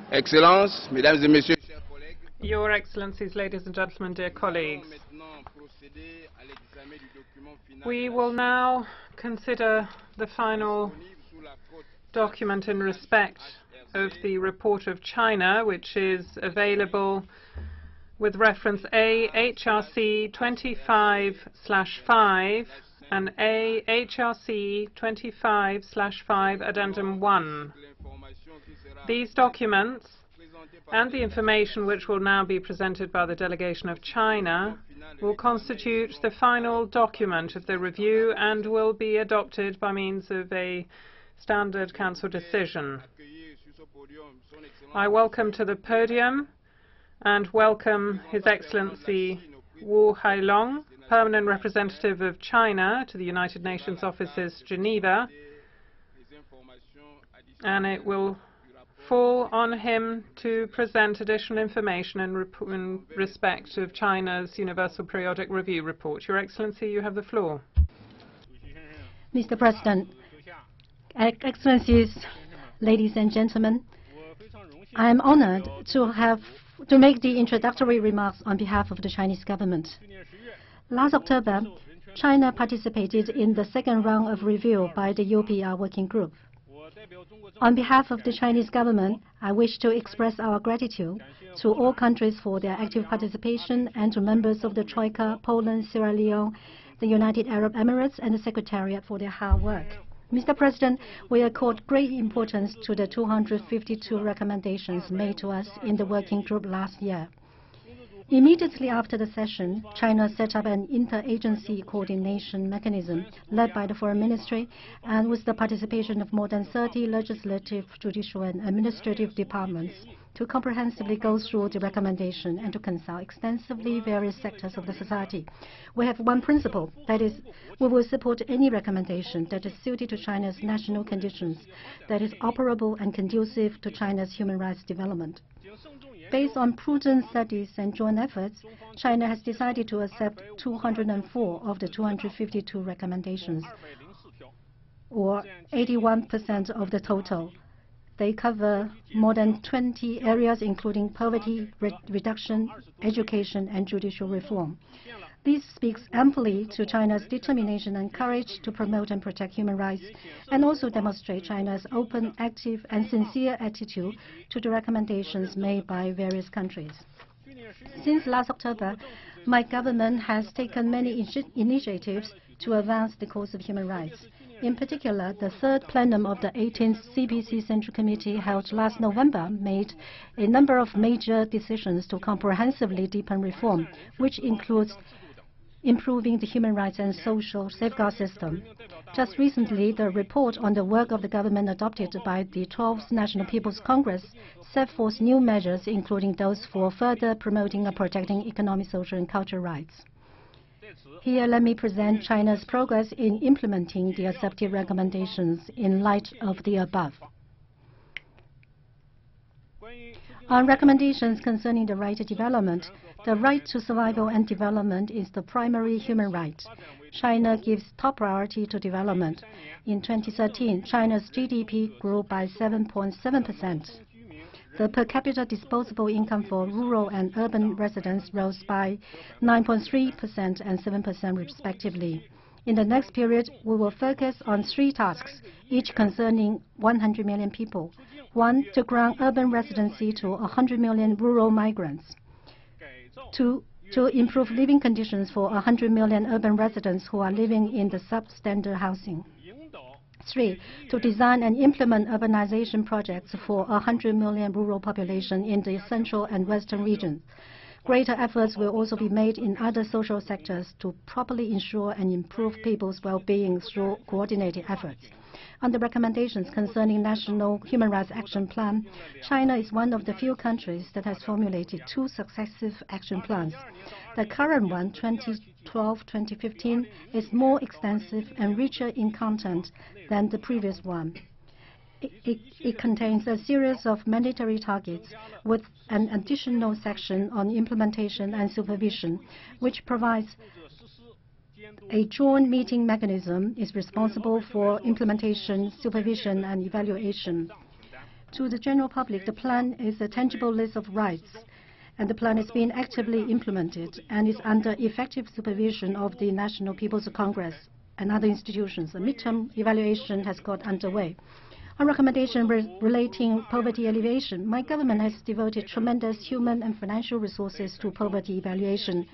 Excellences, Mesdames et Messieurs, chers collègues, Your Excellencies, ladies and gentlemen, dear colleagues, we will now consider the final document in respect of the report of China, which is available with reference A HRC 25/5 and A HRC 25/5 Addendum 1. These documents and the information which will now be presented by the delegation of China will constitute the final document of the review and will be adopted by means of a standard Council decision. I welcome to the podium and welcome His Excellency Wu Hailong, Permanent Representative of China to the United Nations Offices, Geneva, and it will fall on him to present additional information in respect of China's Universal Periodic Review report. Your Excellency, you have the floor. Mr. President, Excellencies, ladies and gentlemen, I am honored to make the introductory remarks on behalf of the Chinese government. Last October, China participated in the second round of review by the UPR Working Group. On behalf of the Chinese government, I wish to express our gratitude to all countries for their active participation and to members of the Troika, Poland, Sierra Leone, the United Arab Emirates, and the Secretariat for their hard work. Mr. President, we accord great importance to the 252 recommendations made to us in the working group last year. Immediately after the session, China set up an interagency coordination mechanism led by the Foreign Ministry and with the participation of more than 30 legislative, judicial, and administrative departments to comprehensively go through the recommendation and to consult extensively various sectors of the society. We have one principle, that is, we will support any recommendation that is suited to China's national conditions, that is operable and conducive to China's human rights development. Based on prudent studies and joint efforts, China has decided to accept 204 of the 252 recommendations, or 81% of the total. They cover more than 20 areas, including poverty reduction, education, and judicial reform. This speaks amply to China's determination and courage to promote and protect human rights, and also demonstrate China's open, active, and sincere attitude to the recommendations made by various countries. Since last October, my government has taken many initiatives to advance the cause of human rights. In particular, the third plenum of the 18th CPC Central Committee held last November made a number of major decisions to comprehensively deepen reform, which includes improving the human rights and social safeguard system. Just recently, the report on the work of the government adopted by the 12th National People's Congress set forth new measures, including those for further promoting and protecting economic, social, and cultural rights. Here, let me present China's progress in implementing the accepted recommendations in light of the above. On recommendations concerning the right to development, the right to survival and development is the primary human right. China gives top priority to development. In 2013, China's GDP grew by 7.7%. The per capita disposable income for rural and urban residents rose by 9.3% and 7% respectively. In the next period, we will focus on 3 tasks, each concerning 100 million people. 1, to grant urban residency to 100 million rural migrants. 2, to improve living conditions for 100 million urban residents who are living in the substandard housing. 3, to design and implement urbanization projects for 100 million rural population in the central and western regions. Greater efforts will also be made in other social sectors to properly ensure and improve people's well-being through coordinated efforts. On the recommendations concerning National Human Rights Action Plan, China is one of the few countries that has formulated 2 successive action plans. The current one, 2012-2015, is more extensive and richer in content than the previous one. It contains a series of mandatory targets with an additional section on implementation and supervision, which provides a joint meeting mechanism is responsible for implementation, supervision, and evaluation. To the general public, the plan is a tangible list of rights, and the plan is being actively implemented and is under effective supervision of the National People's Congress and other institutions. A midterm evaluation has got underway. On recommendation relating poverty alleviation, my government has devoted tremendous human and financial resources to poverty alleviation.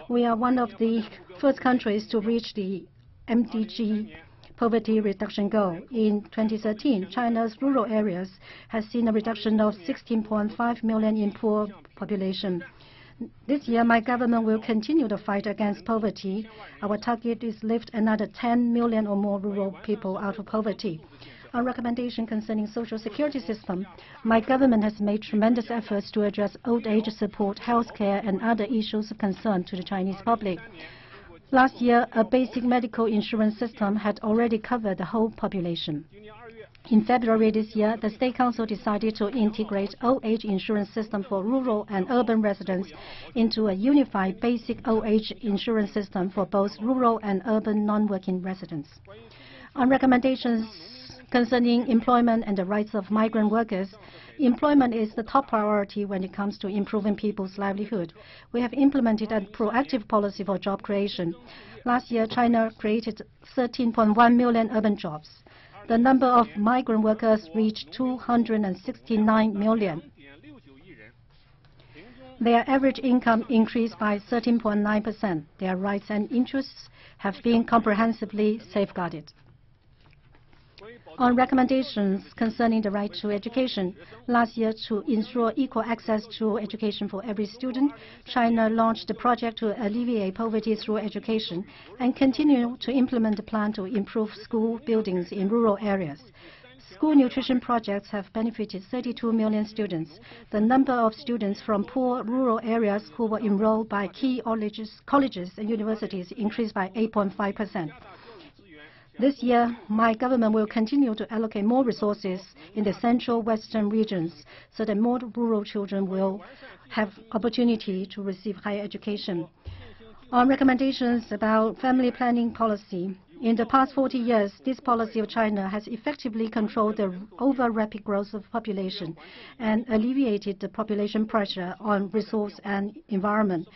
We are one of the first countries to reach the MDG poverty reduction goal. In 2013, China's rural areas has seen a reduction of 16.5 million in poor population. This year, my government will continue the fight against poverty. Our target is to lift another 10 million or more rural people out of poverty. On recommendation concerning social security system, my government has made tremendous efforts to address old age support, healthcare, and other issues of concern to the Chinese public. Last year, a basic medical insurance system had already covered the whole population. In February this year, the State Council decided to integrate old age insurance system for rural and urban residents into a unified basic old age insurance system for both rural and urban non-working residents. On recommendations concerning employment and the rights of migrant workers, employment is the top priority when it comes to improving people's livelihood. We have implemented a proactive policy for job creation. Last year, China created 13.1 million urban jobs. The number of migrant workers reached 269 million. Their average income increased by 13.9%. Their rights and interests have been comprehensively safeguarded. On recommendations concerning the right to education, last year to ensure equal access to education for every student, China launched the project to alleviate poverty through education and continue to implement the plan to improve school buildings in rural areas. School nutrition projects have benefited 32 million students. The number of students from poor rural areas who were enrolled by key colleges and universities increased by 8.5%. This year, my government will continue to allocate more resources in the central western regions so that more rural children will have opportunity to receive higher education. On recommendations about family planning policy, in the past 40 years, this policy of China has effectively controlled the over-rapid growth of population and alleviated the population pressure on resource and environment.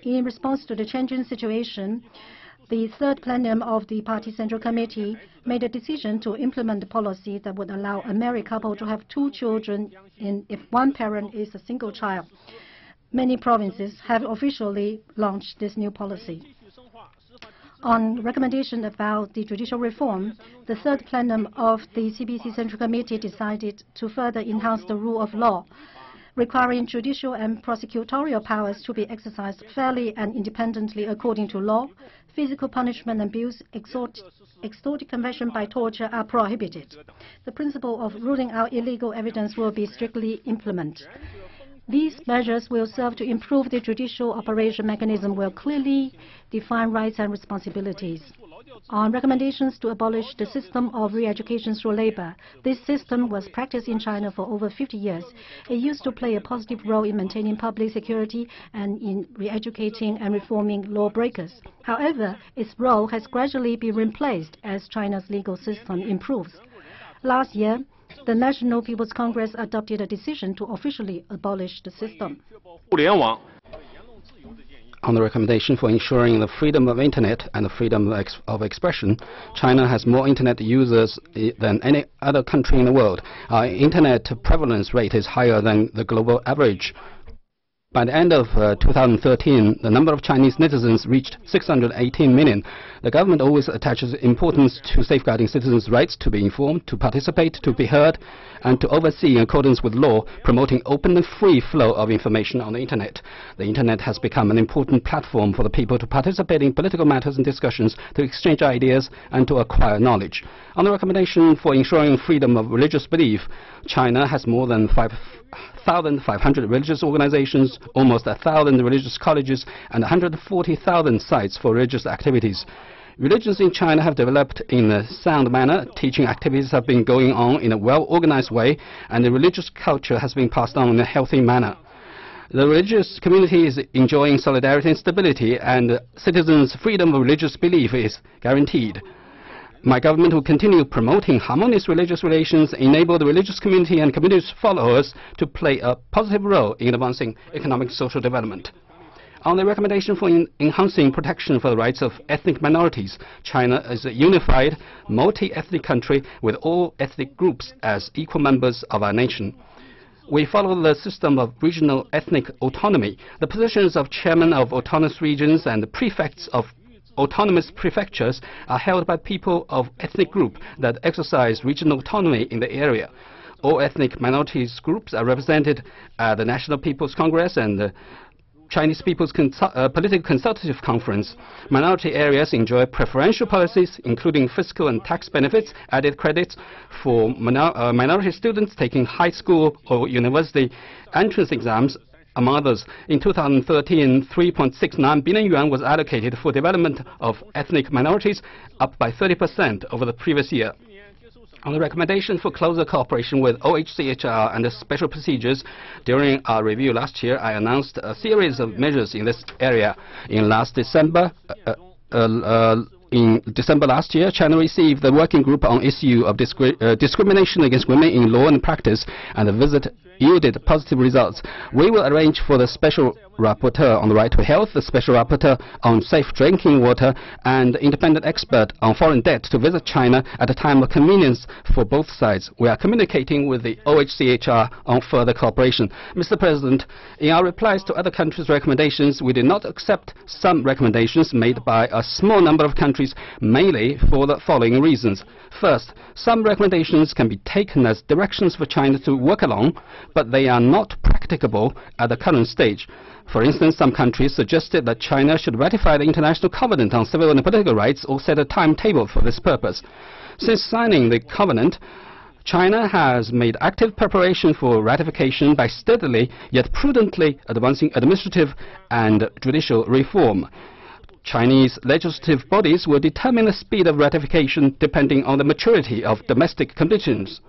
In response to the changing situation, the third plenum of the Party Central Committee made a decision to implement the policy that would allow a married couple to have 2 children if one parent is a single child. Many provinces have officially launched this new policy. On recommendation about the judicial reform, the third plenum of the CPC Central Committee decided to further enhance the rule of law, requiring judicial and prosecutorial powers to be exercised fairly and independently according to law. Physical punishment, abuse, extortive conversion by torture are prohibited. The principle of ruling out illegal evidence will be strictly implemented. These measures will serve to improve the judicial operation mechanism, will clearly define rights and responsibilities. On recommendations to abolish the system of re-education through labor, this system was practiced in China for over 50 years. It used to play a positive role in maintaining public security and in re-educating and reforming lawbreakers. However, its role has gradually been replaced as China's legal system improves. Last year, the National People's Congress adopted a decision to officially abolish the system. On the recommendation for ensuring the freedom of Internet and the freedom of expression, China has more Internet users than any other country in the world. Our Internet prevalence rate is higher than the global average. By the end of 2013, the number of Chinese citizens reached 618 million. The government always attaches importance to safeguarding citizens' rights to be informed, to participate, to be heard, and to oversee in accordance with law, promoting open and free flow of information on the Internet. The Internet has become an important platform for the people to participate in political matters and discussions, to exchange ideas, and to acquire knowledge. On the recommendation for ensuring freedom of religious belief, China has more than 5,500 religious organizations, almost 1,000 religious colleges, and 140,000 sites for religious activities. Religions in China have developed in a sound manner. Teaching activities have been going on in a well-organized way, and the religious culture has been passed on in a healthy manner. The religious community is enjoying solidarity and stability, and citizens' freedom of religious belief is guaranteed. My government will continue promoting harmonious religious relations, enable the religious community and community followers to play a positive role in advancing economic and social development. On the recommendation for enhancing protection for the rights of ethnic minorities, China is a unified, multi-ethnic country with all ethnic groups as equal members of our nation. We follow the system of regional ethnic autonomy. The positions of chairmen of autonomous regions and the prefects of autonomous prefectures are held by people of ethnic group that exercise regional autonomy in the area. All ethnic minorities groups are represented at the National People's Congress and the Chinese People's Political Consultative Conference. Minority areas enjoy preferential policies, including fiscal and tax benefits, added credits for minority students taking high school or university entrance exams, among others. In 2013, 3.69 billion yuan was allocated for development of ethnic minorities, up by 30% over the previous year. On the recommendation for closer cooperation with OHCHR and the special procedures, during our review last year, I announced a series of measures in this area. In December last year, China received the working group on issue of discrimination against women in law and practice, and the visit yielded positive results. We will arrange for the special rapporteur on the right to health, the special rapporteur on safe drinking water, and independent expert on foreign debt to visit China at a time of convenience for both sides. We are communicating with the OHCHR on further cooperation. Mr. President, in our replies to other countries' recommendations, we did not accept some recommendations made by a small number of countries, mainly for the following reasons. First, some recommendations can be taken as directions for China to work along, but they are not practicable at the current stage. For instance, some countries suggested that China should ratify the International Covenant on Civil and Political Rights or set a timetable for this purpose. Since signing the covenant, China has made active preparation for ratification by steadily yet prudently advancing administrative and judicial reform. Chinese legislative bodies will determine the speed of ratification depending on the maturity of domestic conditions.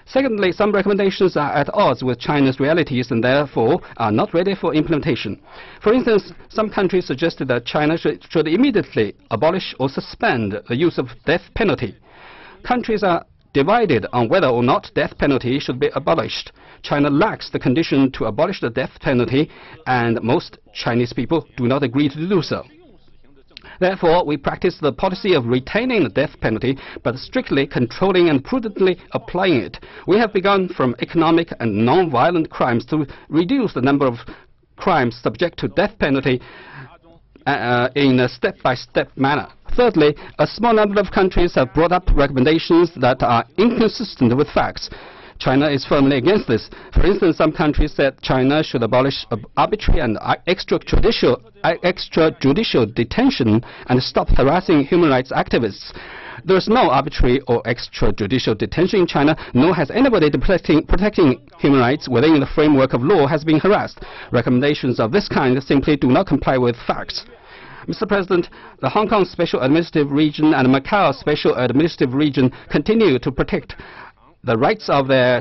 Secondly, some recommendations are at odds with China's realities and therefore are not ready for implementation. For instance, some countries suggested that China should immediately abolish or suspend the use of death penalty. Countries are divided on whether or not death penalty should be abolished. China lacks the condition to abolish the death penalty, and most Chinese people do not agree to do so. Therefore, we practice the policy of retaining the death penalty, but strictly controlling and prudently applying it. We have begun from economic and non-violent crimes to reduce the number of crimes subject to death penalty in a step-by-step manner. Thirdly, a small number of countries have brought up recommendations that are inconsistent with facts. China is firmly against this. For instance, some countries said China should abolish arbitrary and extrajudicial detention and stop harassing human rights activists. There is no arbitrary or extrajudicial detention in China, nor has anybody protecting human rights within the framework of law has been harassed. Recommendations of this kind simply do not comply with facts. Mr. President, the Hong Kong Special Administrative Region and Macau Special Administrative Region continue to protect the rights of their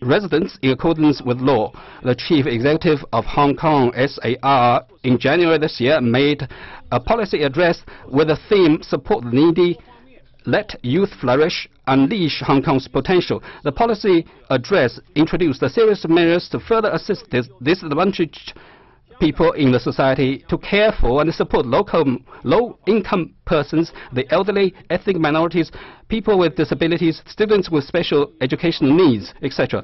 residents in accordance with law. The Chief Executive of Hong Kong SAR in January this year made a policy address with the theme Support the Needy, Let Youth Flourish, Unleash Hong Kong's Potential. The policy address introduced a series of measures to further assist disadvantaged people in the society, to care for and support low-income persons, the elderly, ethnic minorities, people with disabilities, students with special educational needs, etc.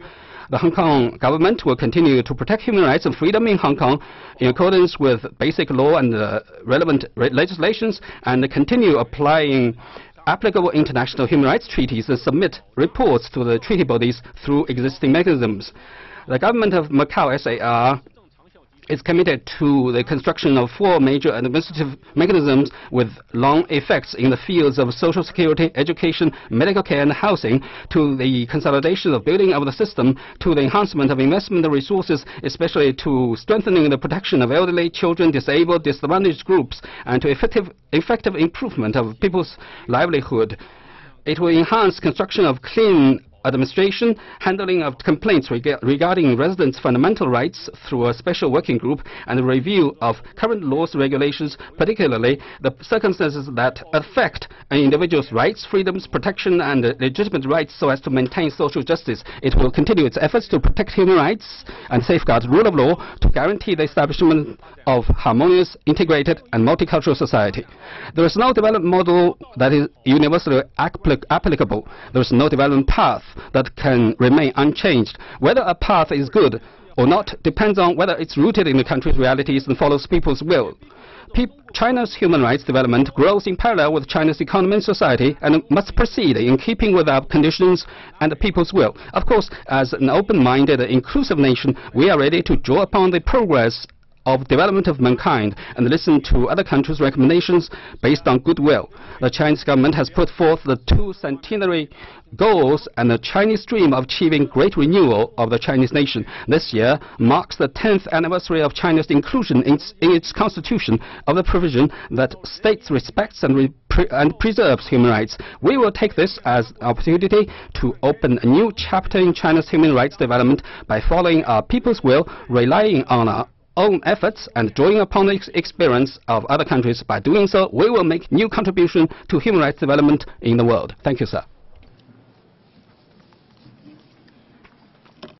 The Hong Kong government will continue to protect human rights and freedom in Hong Kong in accordance with basic law and relevant legislations, and continue applying applicable international human rights treaties and submit reports to the treaty bodies through existing mechanisms. The government of Macau SAR is committed to the construction of 4 major administrative mechanisms with long effects in the fields of social security, education, medical care and housing, to the consolidation of building of the system, to the enhancement of investment resources, especially to strengthening the protection of elderly, children, disabled, disadvantaged groups, and to effective improvement of people's livelihood. It will enhance construction of clean administration, handling of complaints regarding residents' fundamental rights through a special working group, and a review of current laws and regulations, particularly the circumstances that affect an individual's rights, freedoms, protection, and legitimate rights so as to maintain social justice. It will continue its efforts to protect human rights and safeguard the rule of law to guarantee the establishment of harmonious, integrated, and multicultural society. There is no development model that is universally applicable. There is no development path that can remain unchanged. Whether a path is good or not depends on whether it's rooted in the country's realities and follows people's will. China's human rights development grows in parallel with China's economy and society and must proceed in keeping with our conditions and the people's will. Of course, as an open-minded, inclusive nation, we are ready to draw upon the progress of development of mankind and listen to other countries' recommendations based on goodwill. The Chinese government has put forth the 2 centenary goals and the Chinese dream of achieving great renewal of the Chinese nation. This year marks the 10th anniversary of China's inclusion in its constitution of the provision that states respects and preserves human rights. We will take this as an opportunity to open a new chapter in China's human rights development by following our people's will, relying on our own efforts and drawing upon the experience of other countries. By doing so, we will make new contribution to human rights development in the world. Thank you, sir.